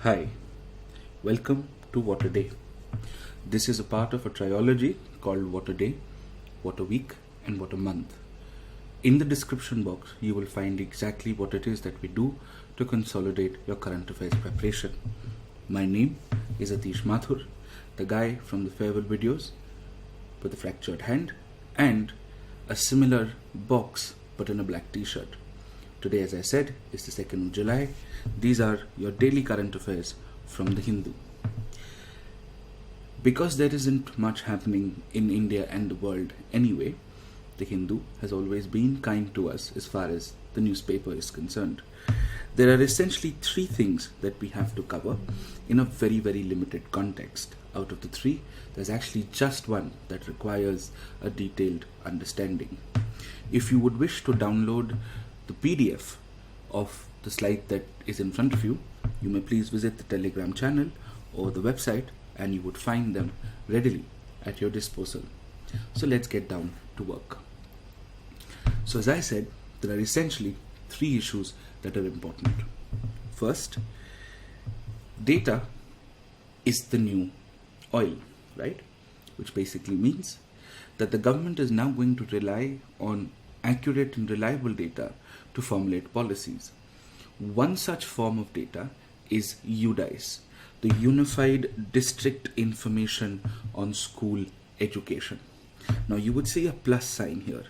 Hi, welcome to Water Day. This is a part of a trilogy called Water Day, Water Week, and Water Month. In the description box, you will find exactly what it is that we do to consolidate your current affairs preparation. My name is Atish Mathur, the guy from the farewell videos with a fractured hand and a similar box but in a black t-shirt. Today, as I said, is the 2nd of July. These are your daily current affairs from the Hindu. Because there isn't much happening in India and the world anyway, the Hindu has always been kind to us as far as the newspaper is concerned. There are essentially three things that we have to cover in a very, very limited context. Out of the three, there's actually just one that requires a detailed understanding. If you would wish to download the PDF of the slide that is in front of you, you may please visit the Telegram channel or the website and you would find them readily at your disposal. So let's get down to work. So as I said, there are essentially three issues that are important. First, data is the new oil, right? Which basically means that the government is now going to rely on accurate and reliable data to formulate policies. One such form of data is UDICE, the Unified District Information on School Education. Now you would see a plus sign here.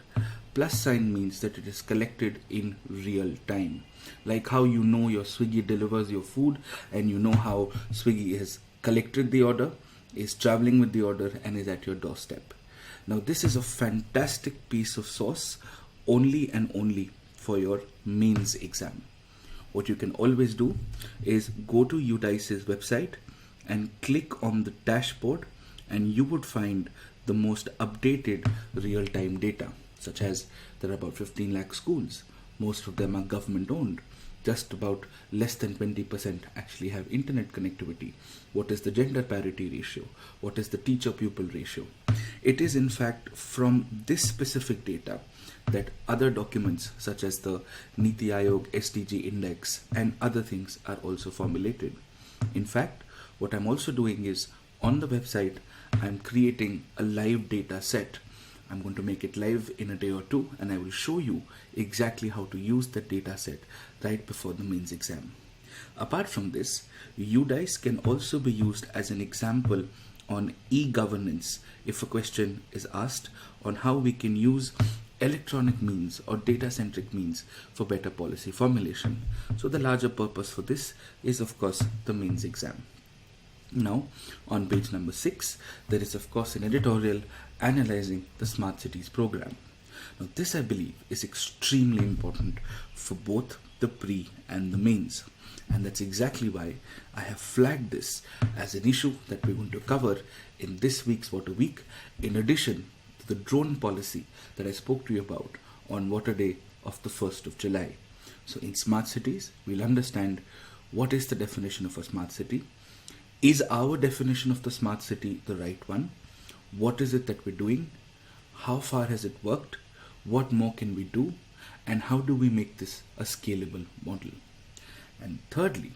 Plus sign means that it is collected in real time. Like how you know your Swiggy delivers your food and you know how Swiggy has collected the order, is traveling with the order and is at your doorstep. Now this is a fantastic piece of sauce only and only for your mains exam. What you can always do is go to UDICE's website and click on the dashboard and you would find the most updated real-time data, such as there are about 15 lakh schools. Most of them are government owned. Just about less than 20% actually have internet connectivity. What is the gender parity ratio? What is the teacher-pupil ratio? It is in fact from this specific data that other documents such as the Niti Aayog SDG index and other things are also formulated. In fact, what I'm also doing is on the website, I'm creating a live data set. I'm going to make it live in a day or two and I will show you exactly how to use that data set right before the mains exam. Apart from this, UDICE can also be used as an example on e-governance if a question is asked on how we can use electronic means or data-centric means for better policy formulation. So the larger purpose for this is of course the mains exam. Now on page number 6, there is of course an editorial analyzing the Smart Cities program. Now this I believe is extremely important for both the pre and the mains. And that's exactly why I have flagged this as an issue that we're going to cover in this week's Water Week, in addition to the drone policy that I spoke to you about on Water Day of the 1st of July. So in smart cities, we'll understand what is the definition of a smart city. Is our definition of the smart city the right one? What is it that we're doing? How far has it worked? What more can we do? And how do we make this a scalable model? And thirdly,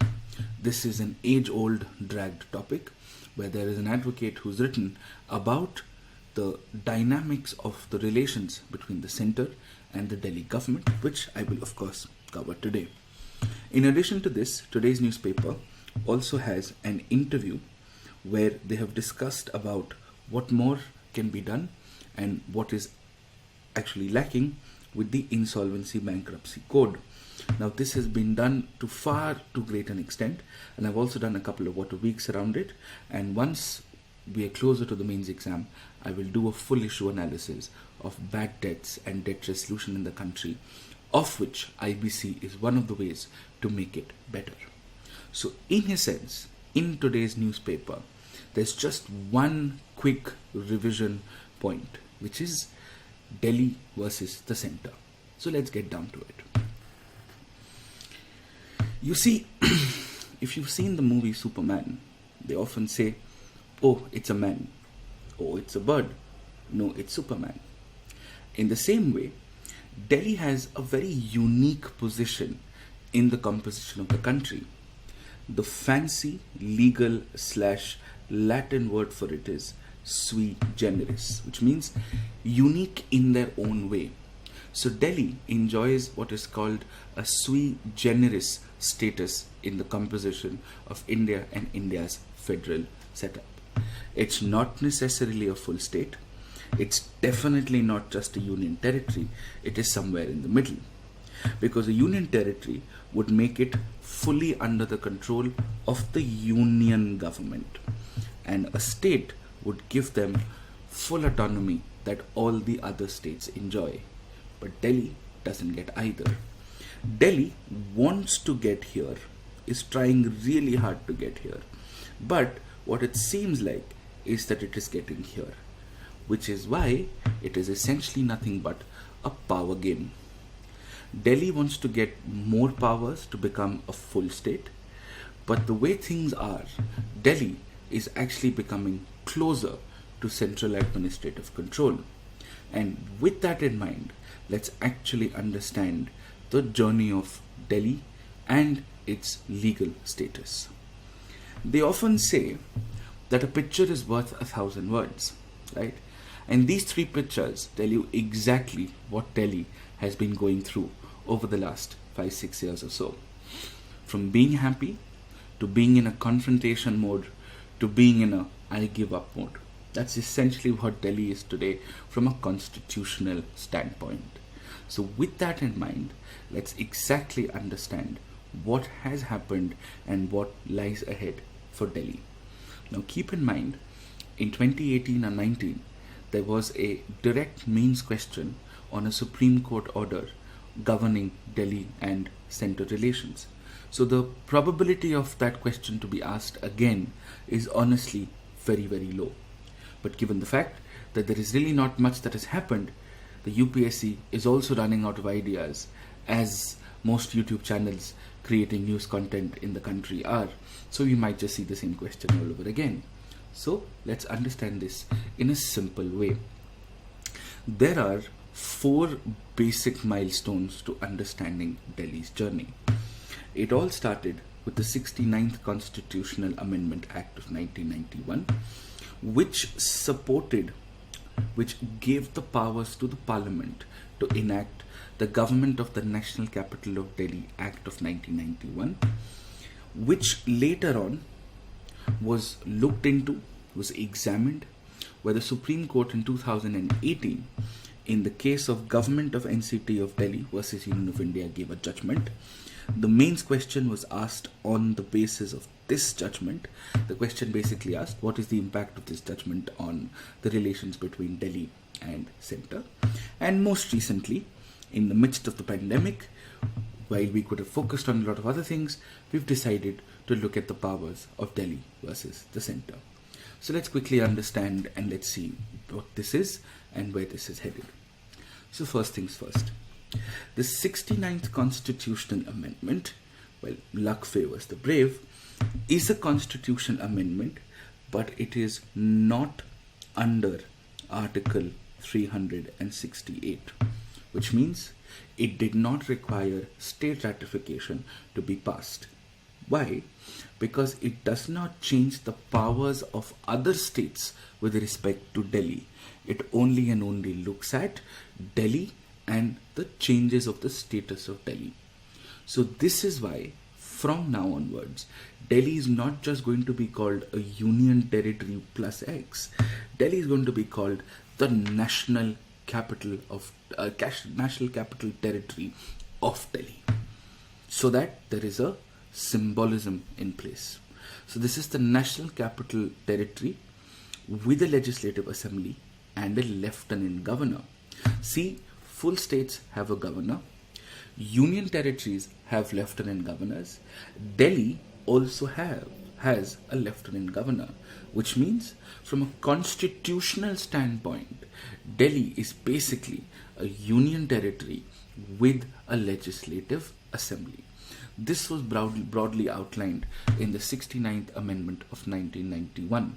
this is an age-old dragged topic where there is an advocate who's written about the dynamics of the relations between the center and the Delhi government, which I will of course cover today. In addition to this, today's newspaper also has an interview where they have discussed about what more can be done and what is actually lacking with the insolvency bankruptcy code. Now this has been done to far too great an extent, and I've also done a couple of water weeks around it, and once we are closer to the mains exam, I will do a full issue analysis of bad debts and debt resolution in the country, of which IBC is one of the ways to make it better. So in a sense, in today's newspaper, there's just one quick revision point, which is Delhi versus the center. So let's get down to it. You see, if you've seen the movie Superman, they often say, oh, it's a man. Oh, it's a bird. No, it's Superman. In the same way, Delhi has a very unique position in the composition of the country. The fancy legal slash Latin word for it is sui generis, which means unique in their own way. So Delhi enjoys what is called a sui generis status in the composition of India and India's federal setup. It's not necessarily a full state. It's definitely not just a union territory. It is somewhere in the middle. Because a union territory would make it fully under the control of the union government, and a state would give them full autonomy that all the other states enjoy. But Delhi doesn't get either. Delhi wants to get here, is trying really hard to get here, but what it seems like is that it is getting here, which is why it is essentially nothing but a power game. Delhi wants to get more powers to become a full state, but the way things are, Delhi is actually becoming closer to central administrative control. And with that in mind, let's actually understand the journey of Delhi and its legal status. They often say that a picture is worth 1,000 words, right? And these three pictures tell you exactly what Delhi has been going through over the last 5-6 years or so. From being happy, to being in a confrontation mode, to being in a I give up mode. That's essentially what Delhi is today from a constitutional standpoint. So with that in mind, let's exactly understand what has happened and what lies ahead for Delhi. Now keep in mind, in 2018 and 19, there was a direct means question on a Supreme Court order governing Delhi and centre relations. So the probability of that question to be asked again is honestly very, very low. But given the fact that there is really not much that has happened, the UPSC is also running out of ideas, as most YouTube channels creating news content in the country are. So we might just see the same question all over again. So let's understand this in a simple way. There are 4 basic milestones to understanding Delhi's journey. It all started with the 69th Constitutional Amendment Act of 1991, which gave the powers to the Parliament to enact the Government of the National Capital of Delhi Act of 1991, which later on was looked into, was examined, where the Supreme Court in 2018, in the case of Government of NCT of Delhi versus Union of India, gave a judgment. The mains question was asked on the basis of this judgment. The question basically asked, what is the impact of this judgment on the relations between Delhi and centre? And most recently, in the midst of the pandemic, while we could have focused on a lot of other things, we've decided to look at the powers of Delhi versus the centre. So let's quickly understand and let's see what this is and where this is headed. So first things first. The 69th Constitutional Amendment, well, luck favors the brave, is a constitutional amendment, but it is not under Article 368, which means it did not require state ratification to be passed. Why? Because it does not change the powers of other states with respect to Delhi. It only and only looks at Delhi and the changes of the status of Delhi. So this is why from now onwards, Delhi is not just going to be called a union territory plus X. Delhi is going to be called the national capital territory of Delhi, so that there is a symbolism in place. So this is the national capital territory with a legislative assembly and a lieutenant governor. See, full states have a governor, union territories have lieutenant governors, Delhi also has a lieutenant governor, which means from a constitutional standpoint, Delhi is basically a union territory with a legislative assembly. This was broadly outlined in the 69th Amendment of 1991.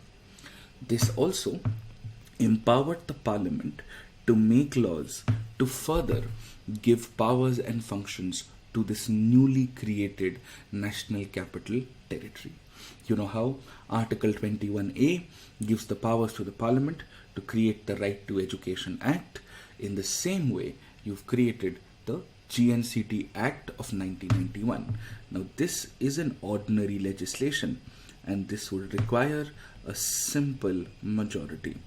This also empowered the Parliament to make laws to further give powers and functions to this newly created National Capital Territory. You know how Article 21A gives the powers to the Parliament to create the Right to Education Act. In the same way, you've created the GNCT Act of 1991. Now, this is an ordinary legislation, and this would require a simple majority.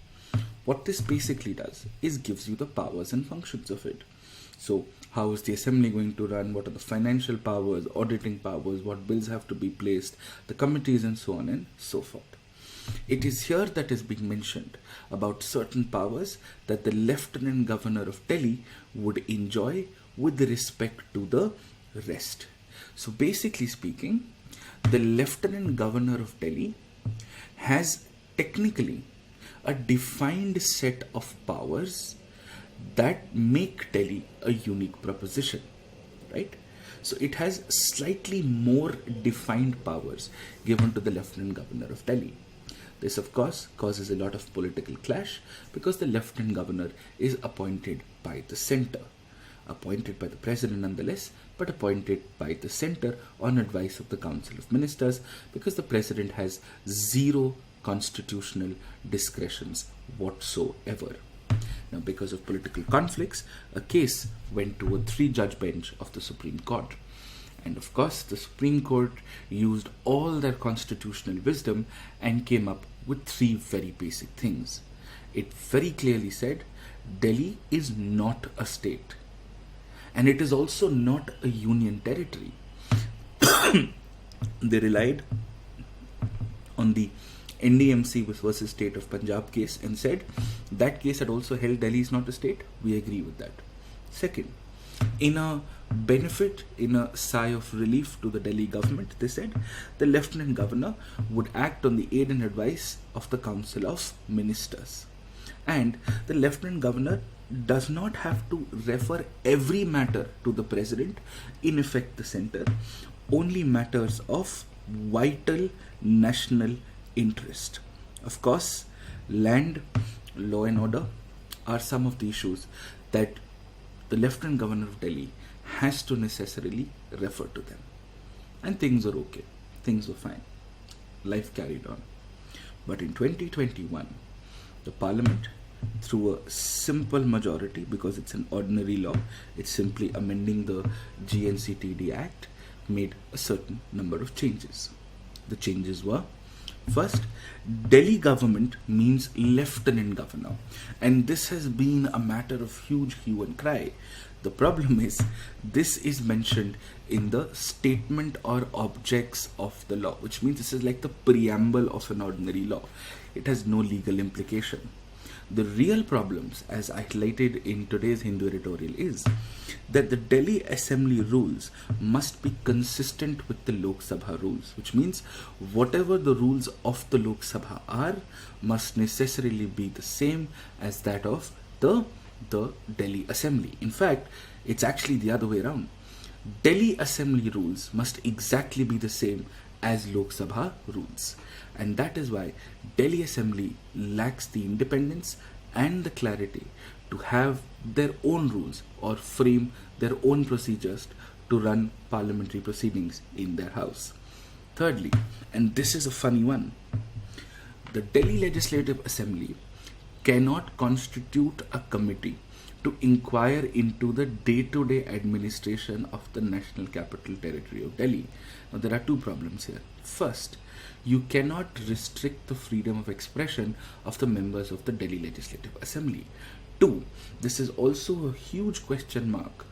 What this basically does is gives you the powers and functions of it. So, how is the assembly going to run? What are the financial powers, auditing powers, what bills have to be placed, the committees, and so on and so forth. It is here that is being mentioned about certain powers that the Lieutenant Governor of Delhi would enjoy with respect to the rest. So basically speaking, the Lieutenant Governor of Delhi has technically a defined set of powers that make Delhi a unique proposition, right? So it has slightly more defined powers given to the Lieutenant Governor of Delhi. This, of course, causes a lot of political clash because the Lieutenant Governor is appointed by the centre. Appointed by the President nonetheless, but appointed by the centre on advice of the Council of Ministers because the President has zero constitutional discretions whatsoever. Now, because of political conflicts, a case went to a 3-judge bench of the Supreme Court. And of course, the Supreme Court used all their constitutional wisdom and came up with 3 very basic things. It very clearly said, Delhi is not a state. And it is also not a union territory. They relied on the NDMC versus State of Punjab case and said that case had also held Delhi is not a state. We agree with that. Second, in a benefit, in a sigh of relief to the Delhi government, they said the Lieutenant Governor would act on the aid and advice of the Council of Ministers. And the Lieutenant Governor does not have to refer every matter to the President, in effect the centre, only matters of vital national interest. Of course, land, law and order are some of the issues that the Lieutenant Governor of Delhi has to necessarily refer to them. And things are okay. Things were fine. Life carried on. But in 2021, the Parliament, through a simple majority, because it's an ordinary law, it's simply amending the GNCTD Act, made a certain number of changes. The changes were, first, Delhi government means Lieutenant Governor, and this has been a matter of huge hue and cry. The problem is, this is mentioned in the statement or objects of the law, which means this is like the preamble of an ordinary law. It has no legal implication. The real problems, as highlighted in today's Hindu editorial, is that the Delhi Assembly rules must be consistent with the Lok Sabha rules, which means whatever the rules of the Lok Sabha are must necessarily be the same as that of the Delhi Assembly. In fact, it's actually the other way around. Delhi Assembly rules must exactly be the same as Lok Sabha rules. And that is why Delhi Assembly lacks the independence and the clarity to have their own rules or frame their own procedures to run parliamentary proceedings in their house. Thirdly, and this is a funny one, the Delhi Legislative Assembly cannot constitute a committee to inquire into the day-to-day administration of the National Capital Territory of Delhi. Now, there are 2 problems here. First, you cannot restrict the freedom of expression of the members of the Delhi Legislative Assembly. 2, this is also a huge question mark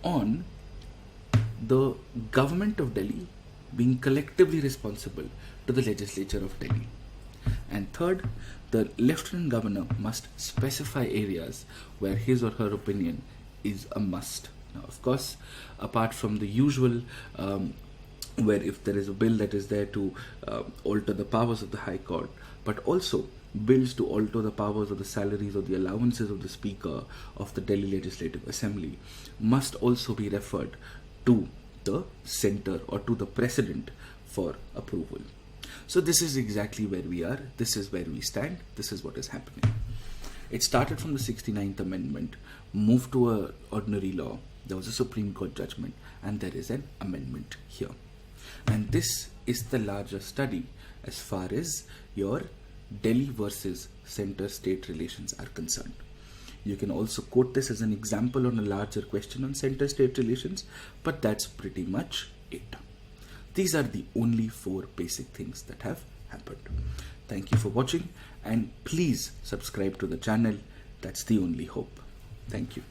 on the government of Delhi being collectively responsible to the legislature of Delhi. And third, the Lieutenant Governor must specify areas where his or her opinion is a must. Now, of course, apart from the usual where if there is a bill that is there to alter the powers of the High Court, but also bills to alter the powers of the salaries or the allowances of the Speaker of the Delhi Legislative Assembly must also be referred to the centre or to the President for approval. So this is exactly where we are, this is where we stand, this is what is happening. It started from the 69th Amendment, moved to an ordinary law, There was a Supreme Court judgment, and there is an amendment here. And this is the larger study as far as your Delhi versus center-state relations are concerned. You can also quote this as an example on a larger question on center-state relations, but that's pretty much it. These are the only 4 basic things that have happened. Thank you for watching, and please subscribe to the channel. That's the only hope. Thank you.